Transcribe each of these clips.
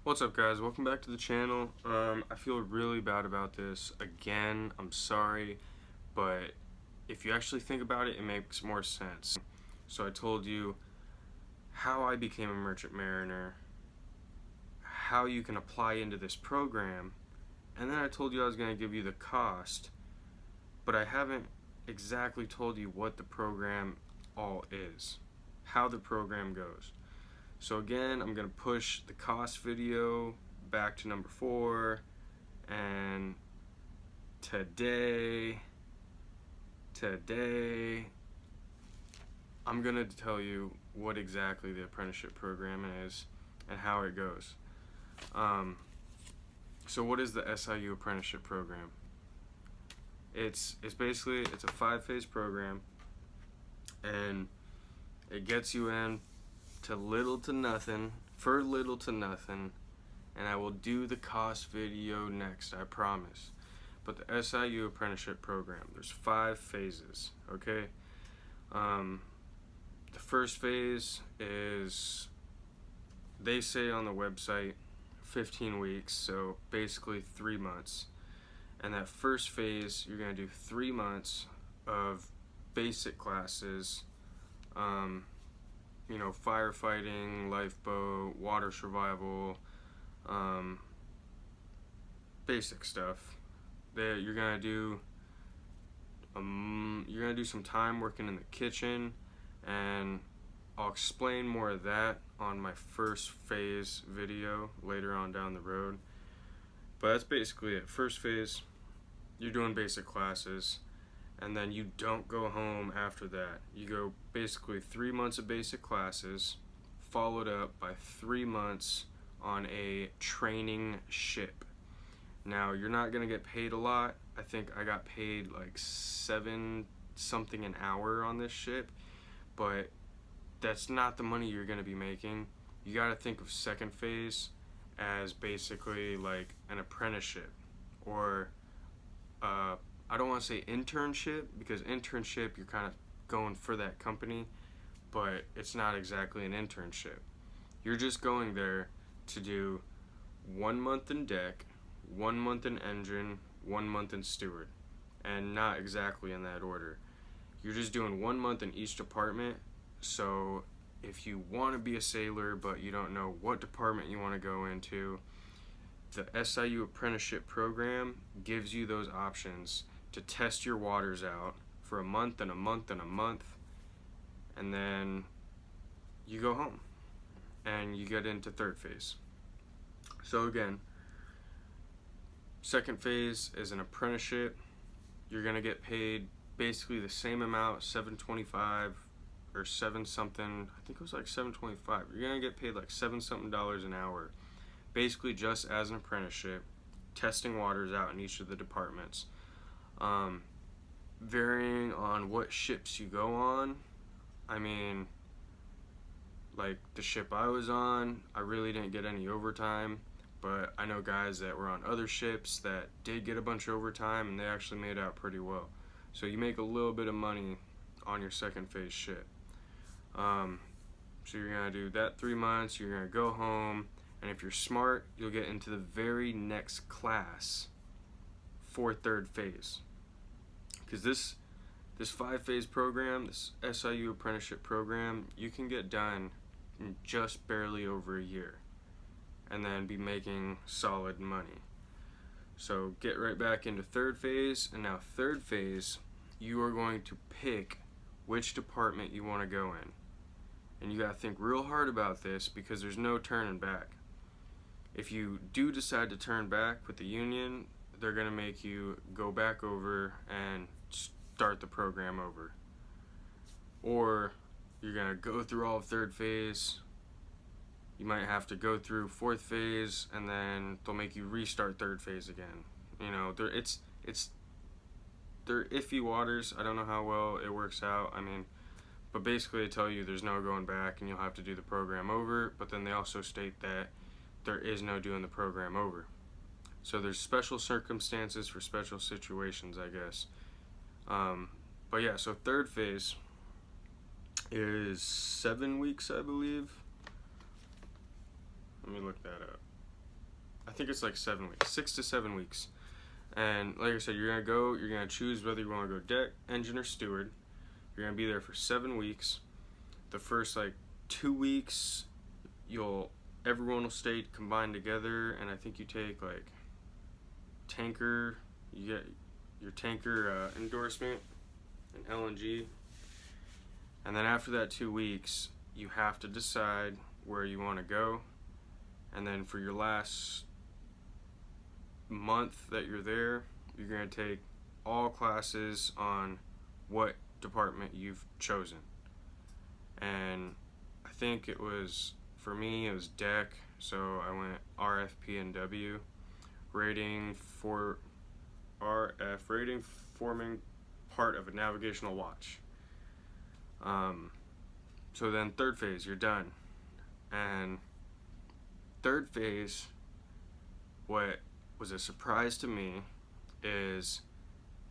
What's up, guys? Welcome back to the channel. I feel really bad about this. Again, I'm sorry, but if you actually think about it, it makes more sense. So I told you how I became a merchant mariner, how you can apply into this program, and then I told you I was going to give you the cost, but I haven't exactly told you what the program all is, how the program goes. So again, I'm going to push the cost video back to number 4, and today I'm going to tell you what exactly the apprenticeship program is and how it goes. So what is the SIU apprenticeship program? It's basically a 5-phase program, and it gets you in to little to nothing, for little to nothing, and I will do the cost video next, I promise. But the SIU apprenticeship program, there's 5 phases, okay? The first phase is, they say on the website, 15 weeks, so basically 3 months. And that first phase, you're going to do 3 months of basic classes, firefighting, lifeboat, water survival, basic stuff. You're gonna do some time working in the kitchen, and I'll explain more of that on my first phase video later on down the road. But that's basically it. First phase, you're doing basic classes, and then you don't go home after that. You go basically 3 months of basic classes, followed up by 3 months on a training ship. Now, you're not gonna get paid a lot. I think I got paid like $7 something an hour on this ship, but that's not the money you're gonna be making. You gotta think of second phase as basically like an apprenticeship, or I don't want to say internship, because internship, you're kind of going for that company, but it's not exactly an internship. You're just going there to do 1 month in deck, 1 month in engine, 1 month in steward, and not exactly in that order. You're just doing 1 month in each department. So if you want to be a sailor but you don't know what department you want to go into, the SIU apprenticeship program gives you those options to test your waters out for a month and a month and a month, and then you go home and you get into third phase. So again, second phase is an apprenticeship. You're gonna get paid basically the same amount, $7.25 or 7 something, I think it was like $7.25. You're gonna get paid like $7 something an hour, basically just as an apprenticeship, testing waters out in each of the departments. Varying on what ships you go on. I mean, like the ship I was on, I really didn't get any overtime, but I know guys that were on other ships that did get a bunch of overtime, and they actually made out pretty well. So you make a little bit of money on your second phase ship. So you're gonna do that 3 months, you're gonna go home, and if you're smart, you'll get into the very next class for third phase. Because this 5-phase program, this SIU apprenticeship program, you can get done in just barely over a year and then be making solid money. So get right back into third phase, and now third phase, you are going to pick which department you want to go in. And you got to think real hard about this, because there's no turning back. If you do decide to turn back with the union, they're going to make you go back over and start the program over. Or you're going to go through all of third phase, you might have to go through fourth phase, and then they'll make you restart third phase again. You know, they're iffy waters. I don't know how well it works out. I mean, but basically they tell you there's no going back and you'll have to do the program over, but then they also state that there is no doing the program over. So there's special circumstances for special situations, I guess. But yeah, so third phase is 7 weeks, I believe. Let me look that up. I think it's like 7 weeks, 6 to 7 weeks. And like I said, you're gonna choose whether you want to go deck, engine, or steward. You're gonna be there for 7 weeks. The first like 2 weeks, everyone will stay combined together, and I think you take like tanker, you get your tanker endorsement and LNG. And then after that 2 weeks, you have to decide where you want to go. And then for your last month that you're there, you're going to take all classes on what department you've chosen. And I think for me, it was deck, so I went RFP and W. Rating forming part of a navigational watch. So then third phase, you're done. And third phase, what was a surprise to me is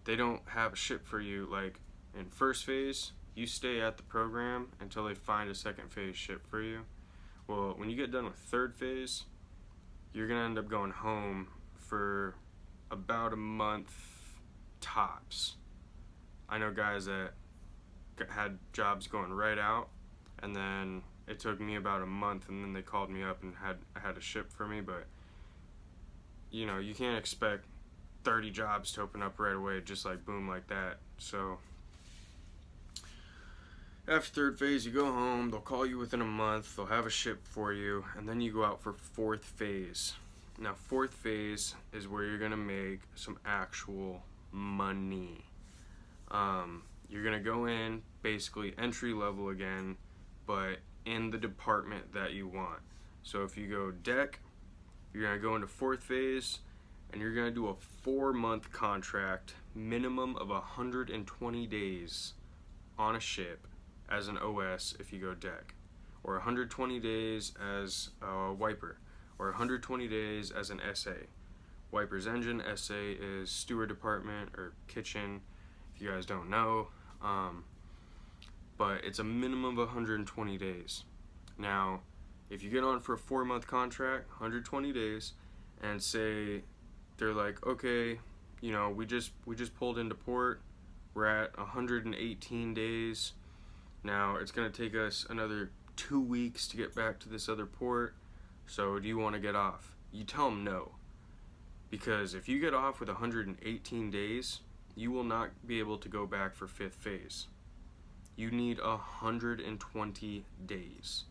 they don't have a ship for you. Like in first phase, you stay at the program until they find a second phase ship for you. Well, when you get done with third phase, you're gonna end up going home for about a month tops. I know guys that had jobs going right out, and then it took me about a month, and then they called me up and I had a ship for me. But you know, you can't expect 30 jobs to open up right away, just like boom, like that. So after third phase, you go home, they'll call you within a month, they'll have a ship for you, and then you go out for fourth phase. Now, fourth phase is where you're gonna make some actual money. You're gonna go in, basically entry level again, but in the department that you want. So if you go deck, you're gonna go into fourth phase, and you're gonna do a 4-month contract, minimum of 120 days on a ship as an OS if you go deck, or 120 days as a wiper, or 120 days as an SA. Wiper's engine, SA is steward department or kitchen, if you guys don't know. But it's a minimum of 120 days. Now, if you get on for a 4-month contract, 120 days, and say they're like, okay, you know, we just pulled into port, we're at 118 days. Now it's gonna take us another 2 weeks to get back to this other port. So do you want to get off? You tell them no, because if you get off with 118 days, you will not be able to go back for fifth phase. You need 120 days.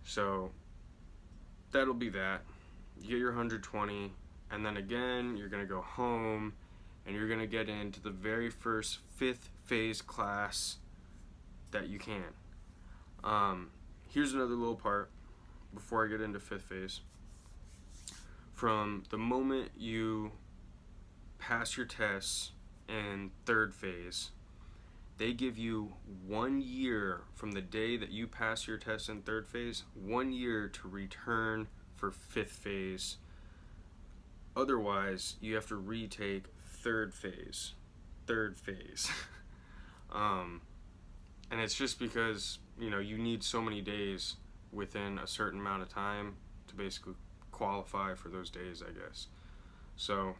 So that'll be that. You get your 120, and then again, you're gonna go home, and you're gonna get into the very first fifth phase class that you can. Here's another little part before I get into fifth phase. From the moment you pass your tests in third phase, they give you 1 year from the day that you pass your test in third phase, 1 year to return for fifth phase. Otherwise, you have to retake third phase. And it's just because, you know, you need so many days within a certain amount of time to basically qualify for those days, I guess. So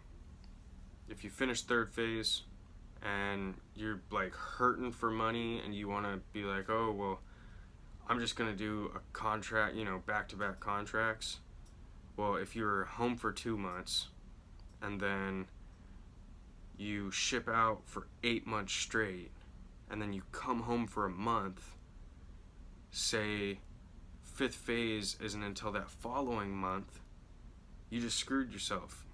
if you finish third phase and you're like hurting for money and you want to be like, oh, well, I'm just going to do a contract, you know, back-to-back contracts. Well, if you're home for 2 months and then you ship out for 8 months straight, and then you come home for a month, say fifth phase isn't until that following month, you just screwed yourself.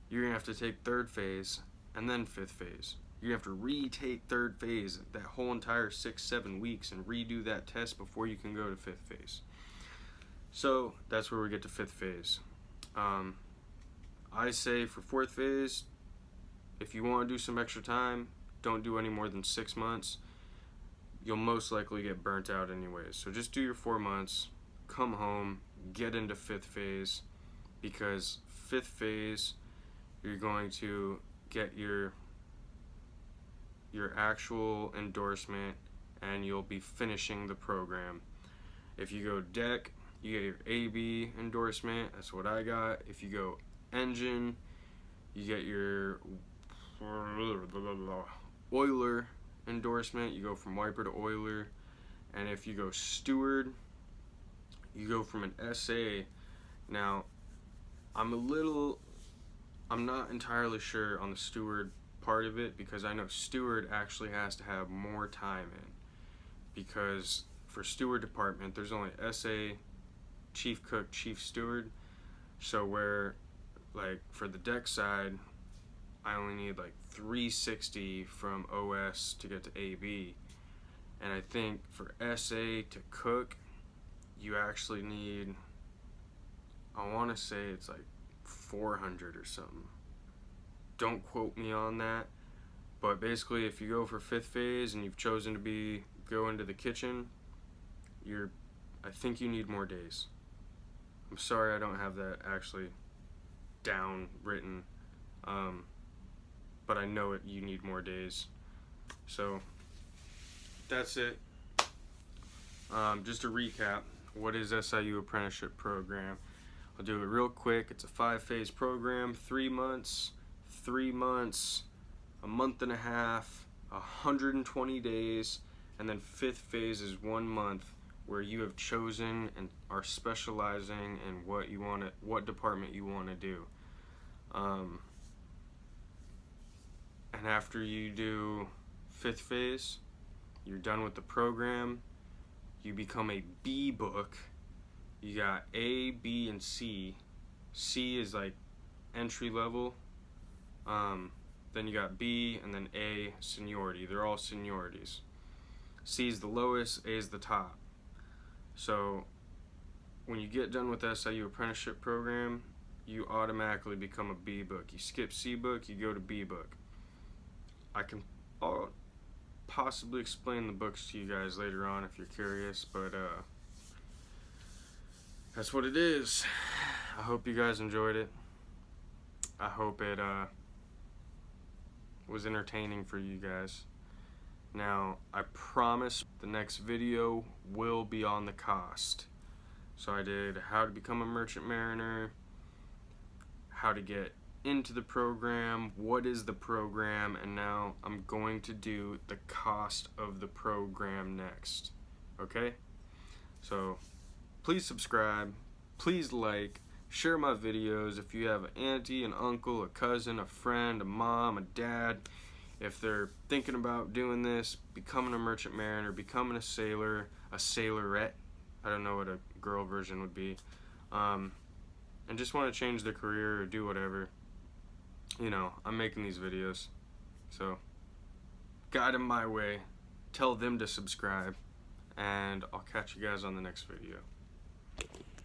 You're going to have to take third phase and then fifth phase. You have to retake third phase that whole entire 6-7 weeks and redo that test before you can go to fifth phase. So that's where we get to fifth phase. I say for fourth phase, if you want to do some extra time, don't do any more than 6 months. You'll most likely get burnt out anyways. So just do your 4 months, come home, get into fifth phase, because fifth phase, you're going to get your actual endorsement and you'll be finishing the program. If you go deck, you get your AB endorsement. That's what I got. If you go engine, you get your oiler endorsement. You go from wiper to oiler. And if you go steward, you go from an SA. Now, I'm not entirely sure on the steward part of it, because I know steward actually has to have more time in, because for steward department there's only SA, chief cook, chief steward. So where, like, for the deck side, I only need like 360 from OS to get to AB, and I think for SA to cook you actually need, I want to say it's like 400 or something. Don't quote me on that, but basically if you go for 5th phase and you've chosen to go into the kitchen, I think you need more days. I'm sorry I don't have that actually down written, but I know you need more days. So that's it. Just to recap, what is SIU Apprenticeship Program? I'll do it real quick. It's a 5-phase program, 3 months, a month and a half, 120 days, and then 5th phase is 1 month, where you have chosen and are specializing in what department you want to do. And after you do 5th phase, you're done with the program. You become a B book. You got A, B, and C. C is like entry level. Then you got B, and then A, seniority. They're all seniorities. C is the lowest, A is the top. So when you get done with the SIU Apprenticeship Program, you automatically become a B book. You skip C book, you go to B book. I'll possibly explain the books to you guys later on if you're curious, but that's what it is. I hope you guys enjoyed it. I hope it was entertaining for you guys. Now, I promise the next video will be on the cost. So I did how to become a merchant mariner, how to get into the program, what is the program, and now I'm going to do the cost of the program next. Okay? So please subscribe, please like, share my videos. If you have an auntie, an uncle, a cousin, a friend, a mom, a dad, if they're thinking about doing this, becoming a merchant mariner, becoming a sailor, a sailorette, I don't know what a girl version would be, and just want to change their career or do whatever, I'm making these videos. So guide them my way, tell them to subscribe, and I'll catch you guys on the next video.